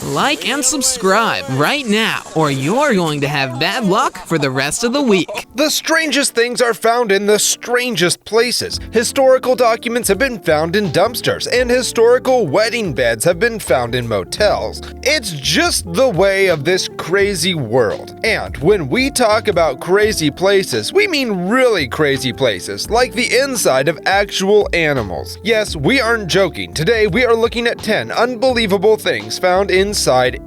Like and subscribe right now, or you're going to have bad luck for the rest of the week. The strangest things are found in the strangest places. Historical documents have been found in dumpsters, and historical wedding beds have been found in motels. It's just the way of this crazy world. And when we talk about crazy places, we mean really crazy places, like the inside of actual animals. Yes, we aren't joking. Today we are looking at 10 unbelievable things found inside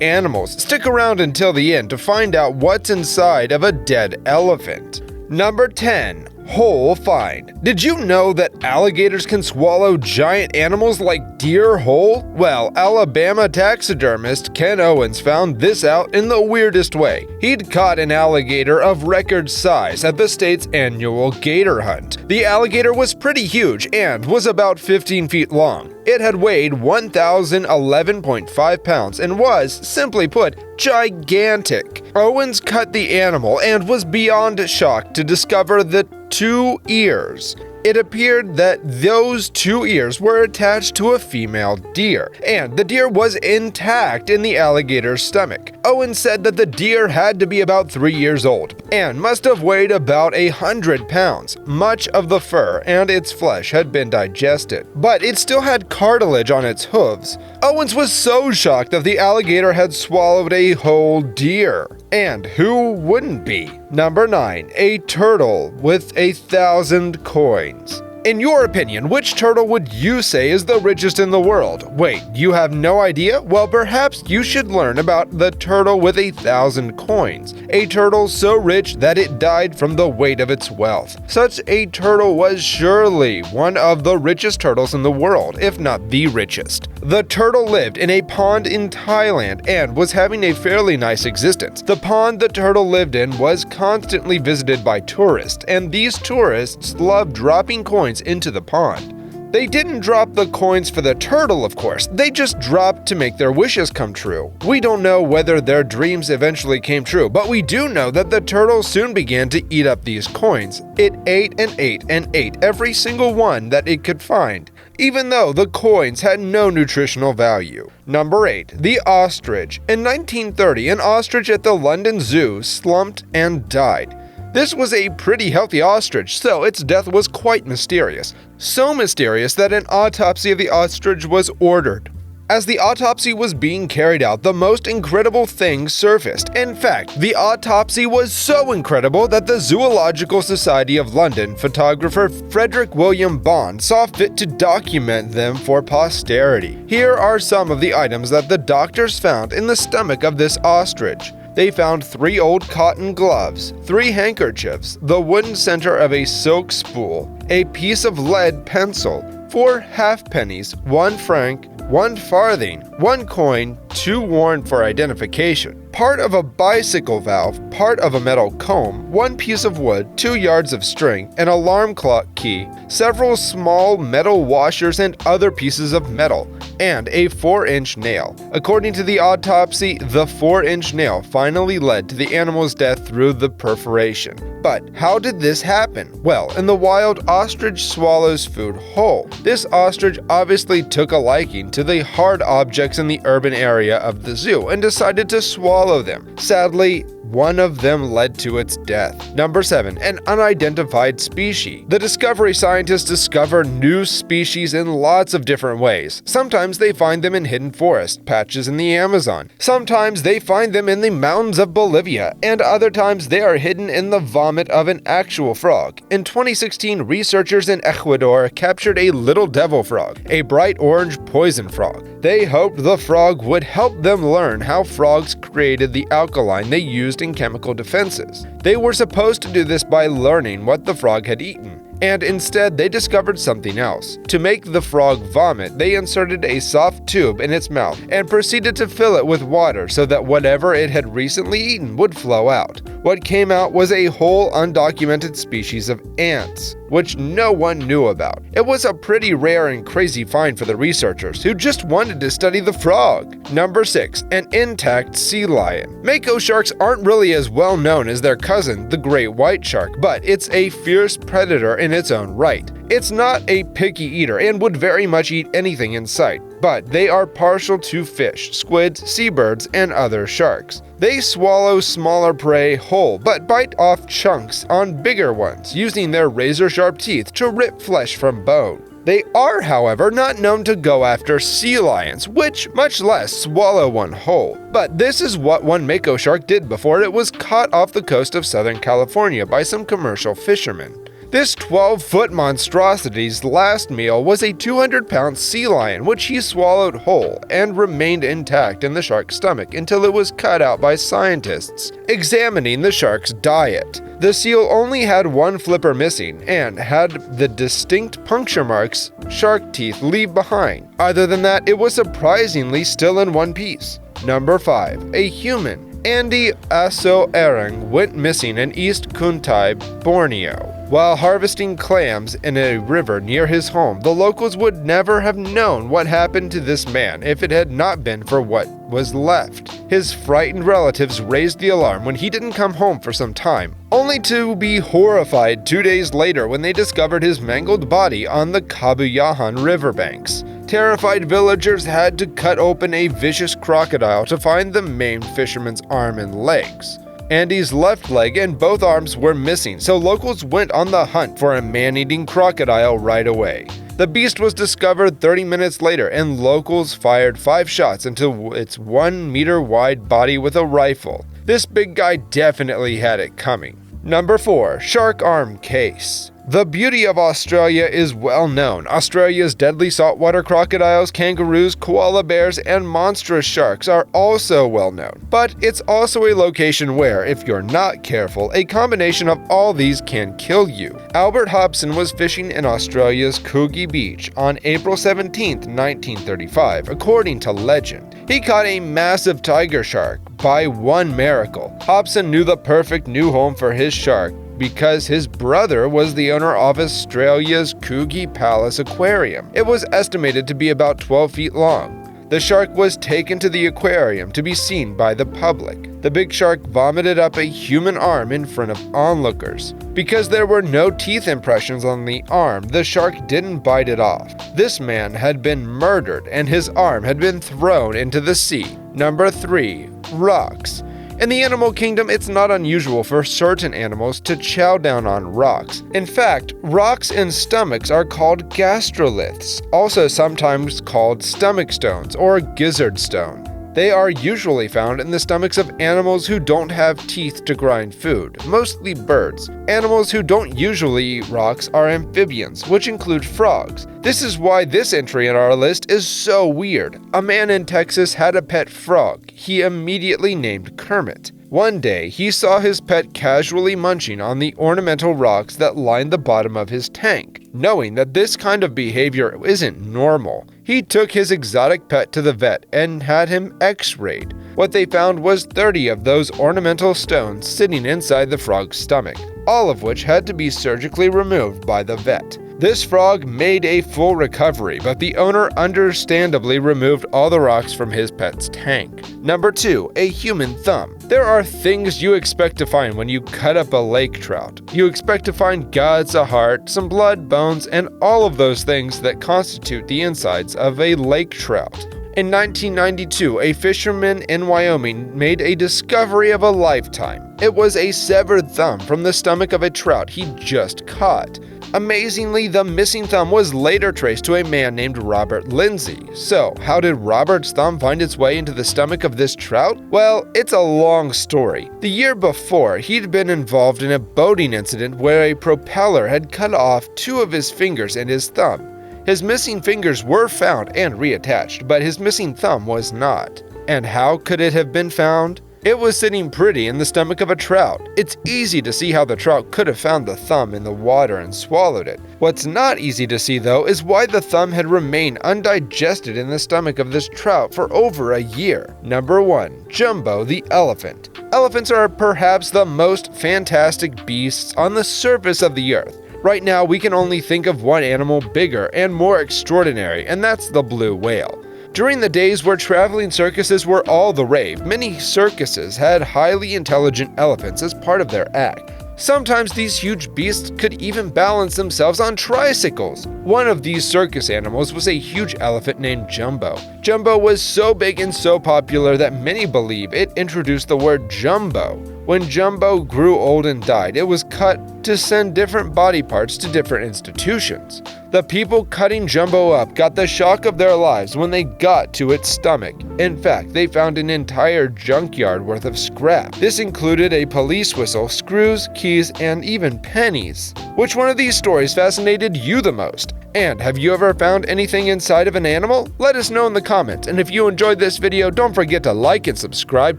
animals. Stick around until the end to find out what's inside of a dead elephant. Number 10. Whole find. Did you know that alligators can swallow giant animals like deer whole? Well, Alabama taxidermist Ken Owens found this out in the weirdest way. He'd caught an alligator of record size at the state's annual gator hunt. The alligator was pretty huge and was about 15 feet long. It had weighed 1,011.5 pounds and was, simply put, gigantic. Owens cut the animal and was beyond shocked to discover the 2 ears. It appeared that those 2 ears were attached to a female deer, and the deer was intact in the alligator's stomach. Owens said that the deer had to be about 3 years old, and must have weighed about 100 pounds. Much of the fur and its flesh had been digested, but it still had cartilage on its hooves. Owens was so shocked that the alligator had swallowed a whole deer. And who wouldn't be? Number 9. A turtle with 1,000 coins. In your opinion, which turtle would you say is the richest in the world? Wait, you have no idea? Well, perhaps you should learn about the turtle with 1,000 coins. A turtle so rich that it died from the weight of its wealth. Such a turtle was surely one of the richest turtles in the world, if not the richest. The turtle lived in a pond in Thailand and was having a fairly nice existence. The pond the turtle lived in was constantly visited by tourists, and these tourists loved dropping coins into the pond. They didn't drop the coins for the turtle, of course. They just dropped to make their wishes come true. We don't know whether their dreams eventually came true, but we do know that the turtle soon began to eat up these coins. It ate and ate and ate every single one that it could find, even though the coins had no nutritional value. Number 8. The ostrich. In 1930, an ostrich at the London Zoo slumped and died. This was a pretty healthy ostrich, so its death was quite mysterious. So mysterious that an autopsy of the ostrich was ordered. As the autopsy was being carried out, the most incredible thing surfaced. In fact, the autopsy was so incredible that the Zoological Society of London photographer Frederick William Bond saw fit to document them for posterity. Here are some of the items that the doctors found in the stomach of this ostrich. They found 3 old cotton gloves, 3 handkerchiefs, the wooden center of a silk spool, a piece of lead pencil, 4 halfpennies, 1 franc, 1 farthing, 1 coin, 2 worn for identification, part of a bicycle valve, part of a metal comb, 1 piece of wood, 2 yards of string, an alarm clock key, several small metal washers and other pieces of metal, and a 4-inch nail. According to the autopsy, the 4-inch nail finally led to the animal's death through the perforation. But how did this happen? Well, in the wild, ostrich swallows food whole. This ostrich obviously took a liking to the hard objects in the urban area of the zoo and decided to swallow them. Sadly, one of them led to its death. Number 7. An unidentified species. The Discovery scientists discover new species in lots of different ways. Sometimes they find them in hidden forest patches in the Amazon. Sometimes they find them in the mountains of Bolivia, and other times they are hidden in the vomit of an actual frog. In 2016, researchers in Ecuador captured a little devil frog, a bright orange poison frog. They hoped the frog would help them learn how frogs created the alkaline they used in chemical defenses. They were supposed to do this by learning what the frog had eaten. And instead they discovered something else. To make the frog vomit, they inserted a soft tube in its mouth and proceeded to fill it with water so that whatever it had recently eaten would flow out. What came out was a whole undocumented species of ants, which no one knew about. It was a pretty rare and crazy find for the researchers who just wanted to study the frog. Number 6. An intact sea lion. Mako sharks aren't really as well known as their cousin, the great white shark, but it's a fierce predator in its own right. It's not a picky eater and would very much eat anything in sight, but they are partial to fish, squids, seabirds, and other sharks. They swallow smaller prey whole, but bite off chunks on bigger ones, using their razor-sharp teeth to rip flesh from bone. They are, however, not known to go after sea lions, which much less swallow one whole. But this is what one mako shark did before it was caught off the coast of Southern California by some commercial fishermen. This 12-foot monstrosity's last meal was a 200-pound sea lion, which he swallowed whole and remained intact in the shark's stomach until it was cut out by scientists examining the shark's diet. The seal only had one flipper missing and had the distinct puncture marks shark teeth leave behind. Other than that, it was surprisingly still in one piece. Number 5. A human. Andy Aso-Erang went missing in East Kuntai, Borneo. While harvesting clams in a river near his home, the locals would never have known what happened to this man if it had not been for what was left. His frightened relatives raised the alarm when he didn't come home for some time, only to be horrified 2 days later when they discovered his mangled body on the Kabuyahan riverbanks. Terrified villagers had to cut open a vicious crocodile to find the maimed fisherman's arm and legs. Andy's left leg and both arms were missing, so locals went on the hunt for a man-eating crocodile right away. The beast was discovered 30 minutes later, and locals fired 5 shots into its 1-meter-wide body with a rifle. This big guy definitely had it coming. Number 4. Shark Arm Case. The beauty of Australia is well known. Australia's deadly saltwater crocodiles, kangaroos, koala bears, and monstrous sharks are also well known. But it's also a location where, if you're not careful, a combination of all these can kill you. Albert Hobson was fishing in Australia's Coogee Beach on April 17, 1935, according to legend. He caught a massive tiger shark. By one miracle, Hobson knew the perfect new home for his shark because his brother was the owner of Australia's Coogee Palace Aquarium. It was estimated to be about 12 feet long. The shark was taken to the aquarium to be seen by the public. The big shark vomited up a human arm in front of onlookers. Because there were no teeth impressions on the arm, the shark didn't bite it off. This man had been murdered and his arm had been thrown into the sea. Number 3. Rocks. In the animal kingdom, it's not unusual for certain animals to chow down on rocks. In fact, rocks in stomachs are called gastroliths, also sometimes called stomach stones or gizzard stone. They are usually found in the stomachs of animals who don't have teeth to grind food, mostly birds. Animals who don't usually eat rocks are amphibians, which include frogs. This is why this entry in our list is so weird. A man in Texas had a pet frog he immediately named Kermit. One day, he saw his pet casually munching on the ornamental rocks that lined the bottom of his tank. Knowing that this kind of behavior isn't normal, he took his exotic pet to the vet and had him x-rayed. What they found was 30 of those ornamental stones sitting inside the frog's stomach, all of which had to be surgically removed by the vet. This frog made a full recovery, but the owner understandably removed all the rocks from his pet's tank. Number 2. A human thumb. There are things you expect to find when you cut up a lake trout. You expect to find guts, a heart, some blood, bones, and all of those things that constitute the insides of a lake trout. In 1992, a fisherman in Wyoming made a discovery of a lifetime. It was a severed thumb from the stomach of a trout he'd just caught. Amazingly, the missing thumb was later traced to a man named Robert Lindsay. So, how did Robert's thumb find its way into the stomach of this trout? Well, it's a long story. The year before, he'd been involved in a boating incident where a propeller had cut off 2 of his fingers and his thumb. His missing fingers were found and reattached, but his missing thumb was not. And how could it have been found? It was sitting pretty in the stomach of a trout. It's easy to see how the trout could have found the thumb in the water and swallowed it. What's not easy to see though is why the thumb had remained undigested in the stomach of this trout for over a year. Number 1. Jumbo the elephant. Elephants are perhaps the most fantastic beasts on the surface of the earth. Right now we can only think of one animal bigger and more extraordinary, and that's the blue whale. During the days where traveling circuses were all the rave, many circuses had highly intelligent elephants as part of their act. Sometimes these huge beasts could even balance themselves on tricycles. One of these circus animals was a huge elephant named Jumbo. Jumbo was so big and so popular that many believe it introduced the word jumbo. When Jumbo grew old and died, it was cut to send different body parts to different institutions. The people cutting Jumbo up got the shock of their lives when they got to its stomach. In fact, they found an entire junkyard worth of scrap. This included a police whistle, screws, keys, and even pennies. Which one of these stories fascinated you the most? And have you ever found anything inside of an animal? Let us know in the comments, and if you enjoyed this video, don't forget to like and subscribe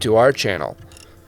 to our channel.